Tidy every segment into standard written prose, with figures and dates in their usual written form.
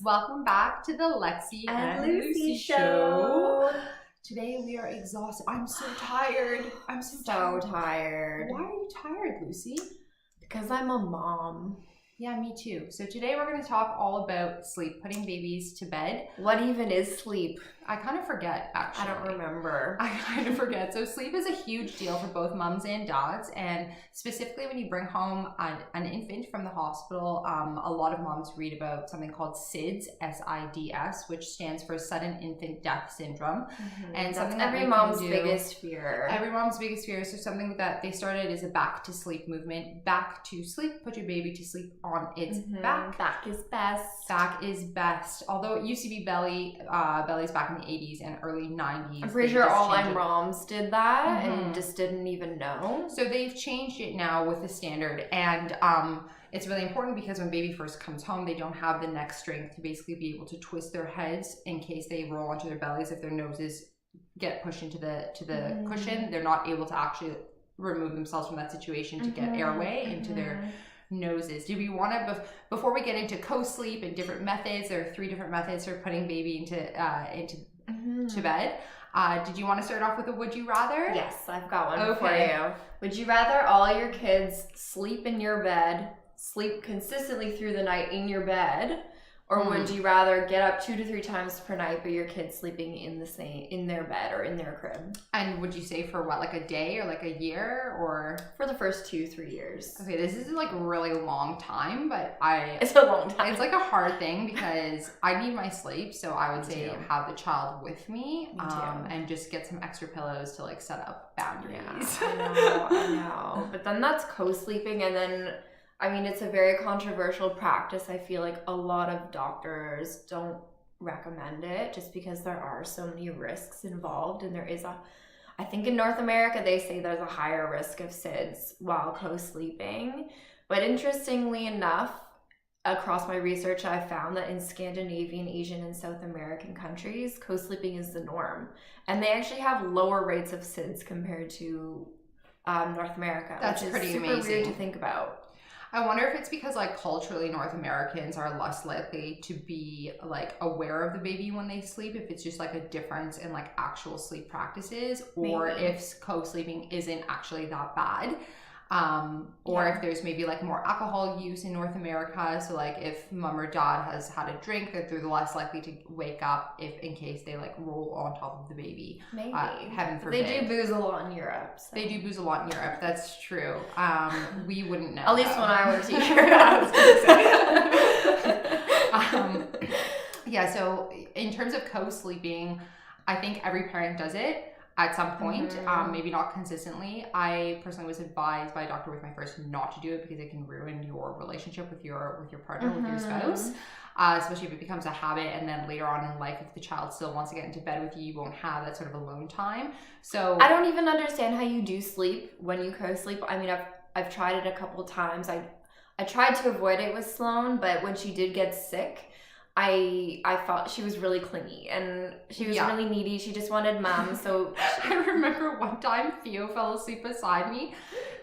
Welcome back to the Lexi and Lucie show. Today we are exhausted. I'm so tired. I'm so tired. Why are you tired, Lucy? Because I'm a mom. Yeah, me too. So today we're going to talk all about sleep, putting babies to bed. What even is sleep? I kind of forget, actually. I don't remember. I kind of forget. So sleep is a huge deal for both moms and dads, and specifically when you bring home an infant from the hospital, a lot of moms read about something called Zzzs, S-I-D-S, which stands for Sudden Infant Death Syndrome. Mm-hmm. And something that's that every mom's biggest fear. Every mom's biggest fear. So something that they started is a back to sleep movement. Back to sleep. Put your baby to sleep on its back. Back is best. Back is best. Although it used to be belly's back in the 80s and early 90s. I'm pretty sure all my moms did that and just didn't even know. So they've changed it now with the standard, and it's really important because when baby first comes home, they don't have the neck strength to basically be able to twist their heads in case they roll onto their bellies. If their noses get pushed into the cushion, they're not able to actually remove themselves from that situation to get airway into their noses. Do we want to, before we get into co-sleep and different methods, there are 3 different methods for putting baby into to bed. Did you want to start off with a would you rather? Yes, I've got one for you. Would you rather all your kids sleep in your bed, sleep consistently through the night in your bed, or would you rather get up 2 to 3 times per night but your kids sleeping in their bed or in their crib? And would you say for what, like a day or like a year, or for the first 2-3 years? Okay, this is like a really long time, but it's a long time. It's like a hard thing because I need my sleep, so I would say have the child with me and just get some extra pillows to like set up boundaries. Yeah, I know. But then that's co-sleeping, and then I mean, it's a very controversial practice. I feel like a lot of doctors don't recommend it just because there are so many risks involved, and there is I think in North America they say there's a higher risk of SIDS while co-sleeping. But interestingly enough, across my research, I found that in Scandinavian, Asian, and South American countries, co-sleeping is the norm, and they actually have lower rates of SIDS compared to North America. That's which is pretty super amazing. weird to think about. I wonder if it's because like culturally North Americans are less likely to be like aware of the baby when they sleep, if it's just like a difference in like actual sleep practices, or if co-sleeping isn't actually that bad. Or if there's maybe like more alcohol use in North America, so like if mom or dad has had a drink, that they're less likely to wake up if in case they like roll on top of the baby. Maybe. Heaven forbid. They do booze a lot in Europe. So. They do booze a lot in Europe. That's true. We wouldn't know. At least when I went to Europe. Yeah. So in terms of co-sleeping, I think every parent does it at some point, maybe not consistently. I personally was advised by a doctor with my first not to do it because it can ruin your relationship with your partner, with your spouse, especially if it becomes a habit, and then later on in life, if the child still wants to get into bed with you, you won't have that sort of alone time. So I don't even understand how you do sleep when you co-sleep. I mean, I've tried it a couple times. I tried to avoid it with Sloan, but when she did get sick, I felt she was really clingy and she was really needy. She just wanted mom. So I remember one time Theo fell asleep beside me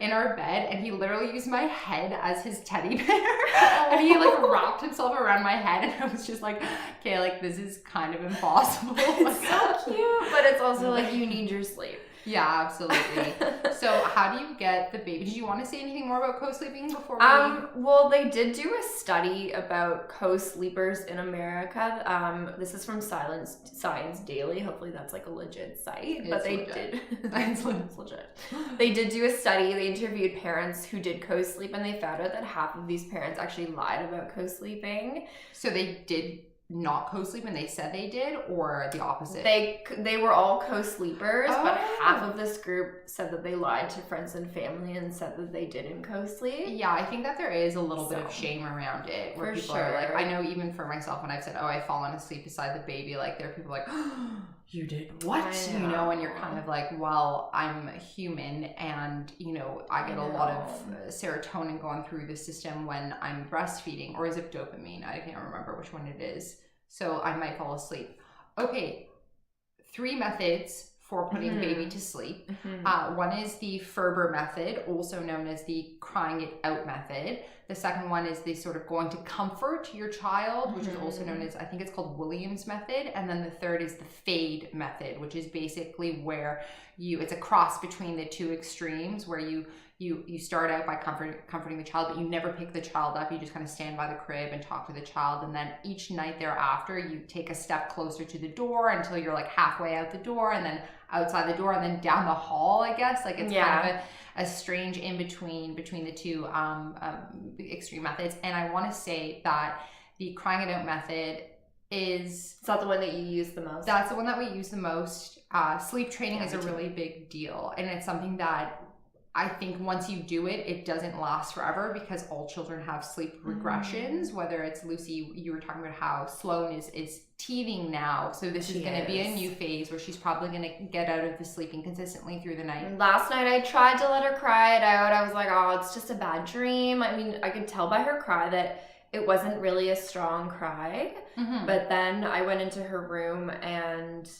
in our bed, and he literally used my head as his teddy bear. And he like wrapped himself around my head, and I was just like, okay, like this is kind of impossible. It's so cute, but it's also like you need your sleep. Yeah, absolutely. So how do you get the baby? Did you want to say anything more about co-sleeping before we... Well, they did do a study about co-sleepers in America. This is from Science Daily. Hopefully that's like a legit site. But they did. It's legit. They did do a study. They interviewed parents who did co-sleep, and they found out that half of these parents actually lied about co-sleeping. So they did not co-sleep and they said they did, or the opposite? They were all co-sleepers, but half of this group said that they lied to friends and family and said that they didn't co-sleep. Yeah, I think that there is a little bit of shame around it, where people are like, I know even for myself, when I've said, oh, I've fallen asleep beside the baby, like there are people like, oh, you did what? You know, and you're kind of like, well, I'm human, and you know, I get a lot of serotonin going through the system when I'm breastfeeding, or is it dopamine? I can't remember which one it is. So I might fall asleep. Okay, 3 methods for putting baby to sleep. One is the Ferber method, also known as the crying it out method. The second one is the sort of going to comfort your child, which is also known as, I think it's called Williams method. And then the third is the fade method, which is basically where it's a cross between the two extremes, where you start out by comforting the child, but you never pick the child up. You just kind of stand by the crib and talk to the child. And then each night thereafter, you take a step closer to the door until you're like halfway out the door, and then outside the door, and then down the hall, I guess. Like, it's kind of a strange in between the two extreme methods. And I want to say that the crying it out method is that the one that you use the most? That's the one that we use the most. Sleep training is a really big deal, and it's something that I think once you do it, it doesn't last forever, because all children have sleep regressions, whether it's Lucy, you were talking about how Sloan is teething now. So this is going to be a new phase where she's probably going to get out of the sleeping consistently through the night. Last night I tried to let her cry it out. I was like, oh, it's just a bad dream. I mean, I could tell by her cry that it wasn't really a strong cry. But then I went into her room and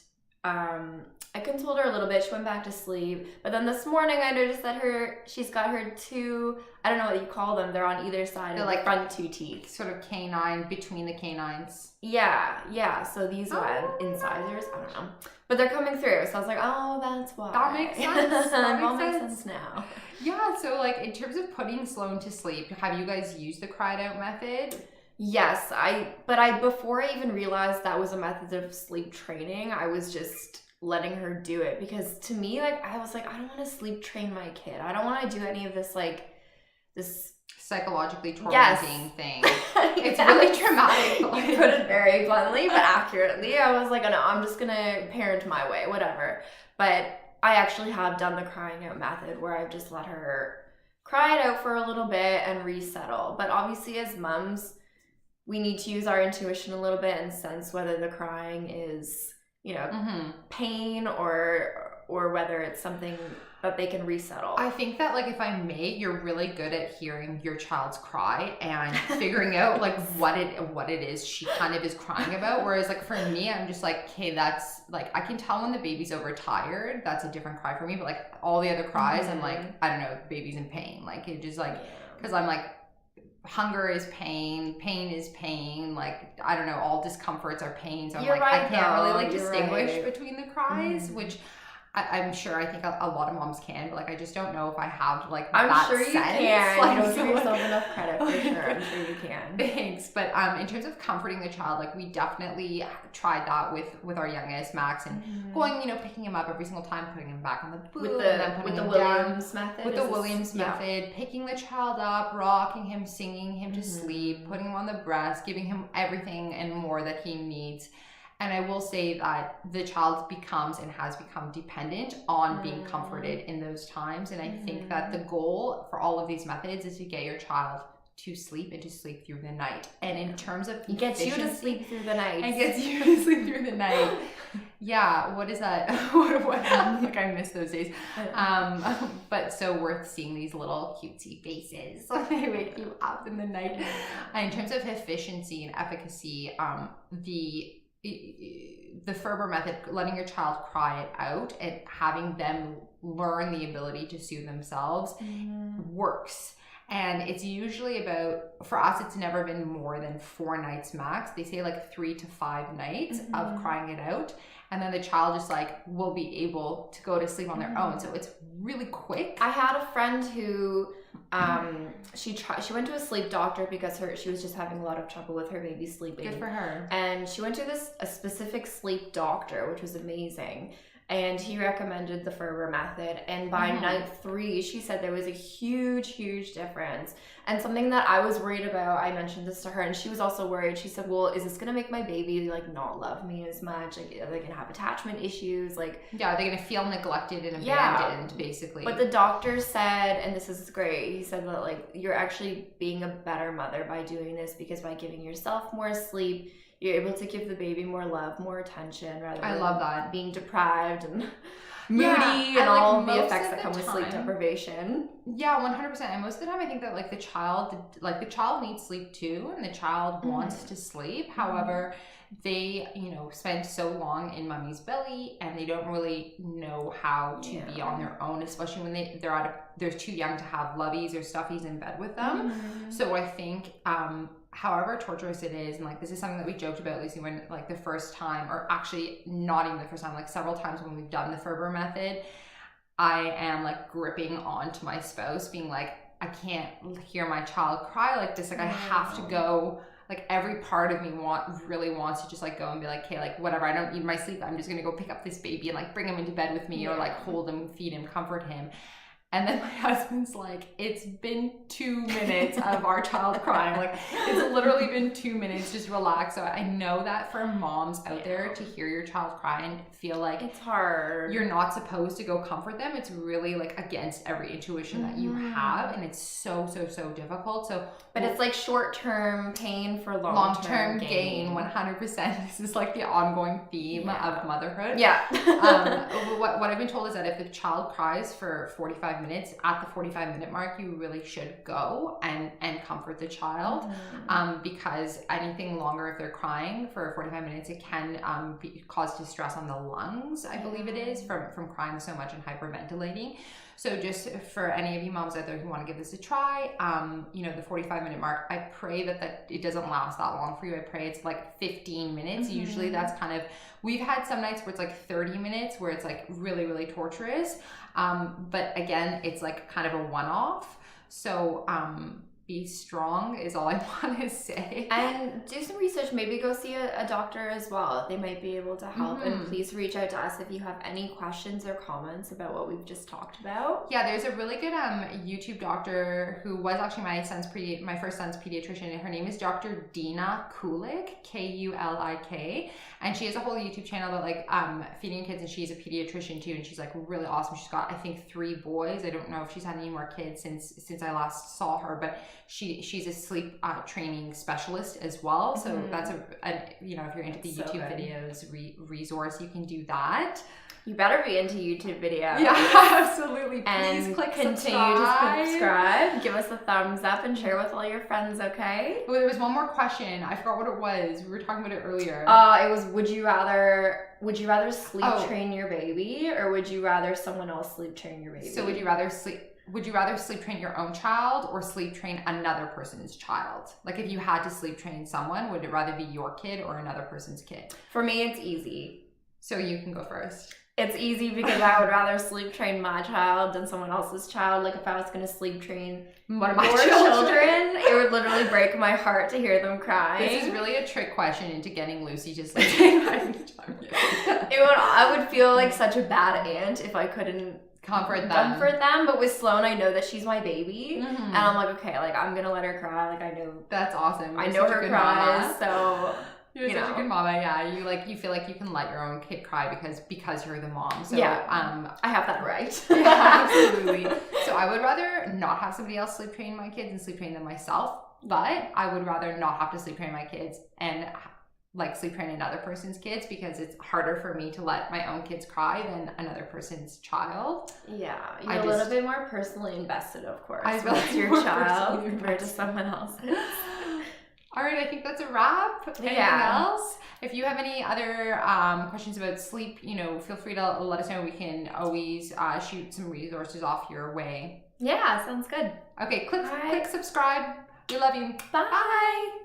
I consoled her a little bit. She went back to sleep. But then this morning I noticed that she's got her two, I don't know what you call them. They're on either side of the front two teeth. Sort of canine, between the canines. Yeah. So these went incisors. I don't know. But they're coming through. So I was like, oh, that's why. That makes sense. That all makes sense now. Yeah, so like in terms of putting Sloan to sleep, have you guys used the cried out method? Yes, before I even realized that was a method of sleep training, I was just letting her do it, because to me, like, I was like, I don't want to sleep train my kid. I don't want to do any of this, like, this psychologically tormenting thing. It's Yeah. really traumatic. You put it very bluntly, but accurately. I was like, oh, no, I'm just going to parent my way, whatever. But I actually have done the crying out method, where I've just let her cry it out for a little bit and resettle. But obviously, as moms, we need to use our intuition a little bit and sense whether the crying is, pain or whether it's something that they can resettle. I think that, like, if I may, you're really good at hearing your child's cry and figuring out like what it is she kind of is crying about. Whereas like for me, I'm just like, okay, that's like, I can tell when the baby's overtired. That's a different cry for me. But like all the other cries, I'm like, I don't know, the baby's in pain. Like it just like, because I'm like, hunger is pain is pain, like I don't know, all discomforts are pain, so I'm like, I can't really like distinguish between the cries, which I'm sure I think a lot of moms can, but like I just don't know if I have like I'm that sure you sense. can. Like, you don't give yourself enough credit for sure. I'm sure you can. Thanks. But in terms of comforting the child, like we definitely tried that with our youngest Max, and going, picking him up every single time, putting him back on the boot, and then putting him Williams down method. with the Williams method, picking the child up, rocking him, singing him to sleep, putting him on the breast, giving him everything and more that he needs. And I will say that the child becomes and has become dependent on being comforted in those times. And I think that the goal for all of these methods is to get your child to sleep and to sleep through the night. And in terms of it gets you to sleep through the night. And gets you to sleep through the night. Yeah, what is that? what like I miss those days. But so worth seeing these little cutesy faces when they wake you up in the night. And in terms of efficiency and efficacy, the Ferber method, letting your child cry it out and having them learn the ability to soothe themselves works. And it's usually for us, it's never been more than 4 nights max. They say like 3 to 5 nights of crying it out. And then the child just like will be able to go to sleep on their own. So it's really quick. I had a friend who she went to a sleep doctor because she was just having a lot of trouble with her baby sleeping. Good for her. And she went to a specific sleep doctor, which was amazing. And he recommended the Ferber method. And by night 3, she said there was a huge, huge difference. And something that I was worried about, I mentioned this to her, and she was also worried. She said, well, is this going to make my baby like not love me as much? Like, are they going to have attachment issues? Like, yeah, are they going to feel neglected and abandoned, basically? But the doctor said, and this is great, he said that like you're actually being a better mother by doing this, because by giving yourself more sleep, you're able to give the baby more love, more attention, rather than I love that. being deprived. And moody and and, like, all of the most effects of that the come with sleep time- deprivation. Yeah, 100%. And most of the time, I think that like the child needs sleep too, and the child wants to sleep. However, they, spend so long in mommy's belly, and they don't really know how to be on their own, especially when they're too young to have loveys or stuffies in bed with them. So I think, however torturous it is, and like this is something that we joked about, Lucy, when like the first time, or actually not even the first time, like several times when we've done the Ferber method, I am like gripping onto my spouse, being like, I can't hear my child cry like this. Like I have to go. Like every part of me really wants to just like go and be like, okay, like whatever, I don't need my sleep. I'm just gonna go pick up this baby and like bring him into bed with me, or like hold him, feed him, comfort him. And then my husband's like, it's been 2 minutes of our child crying. Like, it's literally been 2 minutes, just relax. So I know that for moms out there to hear your child cry and feel like it's hard, you're not supposed to go comfort them. It's really like against every intuition that you have. And it's so, so, so difficult. So, but it's like short-term pain for long-term gain. 100%. This is like the ongoing theme of motherhood. Yeah. What I've been told is that if the child cries for 45 minutes, at the 45-minute mark, you really should go and comfort the child, because anything longer, if they're crying for 45 minutes, it can cause distress on the lungs, I believe it is, from crying so much and hyperventilating. So just for any of you moms out there who want to give this a try, the 45-minute mark, I pray that it doesn't last that long for you. I pray it's like 15 minutes. Usually that's kind of, we've had some nights where it's like 30 minutes where it's like really, really torturous. But again, it's like kind of a one-off. So be strong is all I want to say. And do some research, maybe go see a doctor as well. They might be able to help. And please reach out to us if you have any questions or comments about what we've just talked about. Yeah, there's a really good YouTube doctor who was actually my first son's pediatrician, and her name is Dr. Dina Kulik, Kulik, and she has a whole YouTube channel about like feeding kids, and she's a pediatrician too, and she's like really awesome. She's got, I think, 3 boys. I don't know if she's had any more kids since I last saw her, but she's a sleep training specialist as well. So that's if you're into the YouTube videos resource, you can do that. You better be into YouTube videos. Yeah, absolutely. Please and click continue to subscribe. Give us a thumbs up and share with all your friends, okay? Well, there was one more question. I forgot what it was. We were talking about it earlier. It was, would you rather sleep train your baby, or would you rather someone else sleep train your baby? So would you rather sleep train your own child or sleep train another person's child? Like if you had to sleep train someone, would it rather be your kid or another person's kid? For me, it's easy. So you can go first. It's easy because I would rather sleep train my child than someone else's child. Like if I was going to sleep train one of my children, it would literally break my heart to hear them cry. This is really a trick question into getting Lucy to sleep train my child. I would feel like such a bad aunt if I couldn't comfort them. But with Sloan, I know that she's my baby, and I'm like, okay, like I'm gonna let her cry. Like I know that's awesome. I know her cries, so you're such a good mama. Yeah, you feel like you can let your own kid cry because you're the mom. So I have that right. Yeah, absolutely. So I would rather not have somebody else sleep train my kids and sleep train them myself, but I would rather not have to sleep train my kids and like sleep train another person's kids, because it's harder for me to let my own kids cry than another person's child. Yeah, you're a little bit more personally invested, of course. I feel like it's your child compared to someone else's. All right, I think that's a wrap. Anything else? If you have any other questions about sleep, feel free to let us know. We can always shoot some resources off your way. Yeah, sounds good. Okay, click subscribe. We love you. Bye.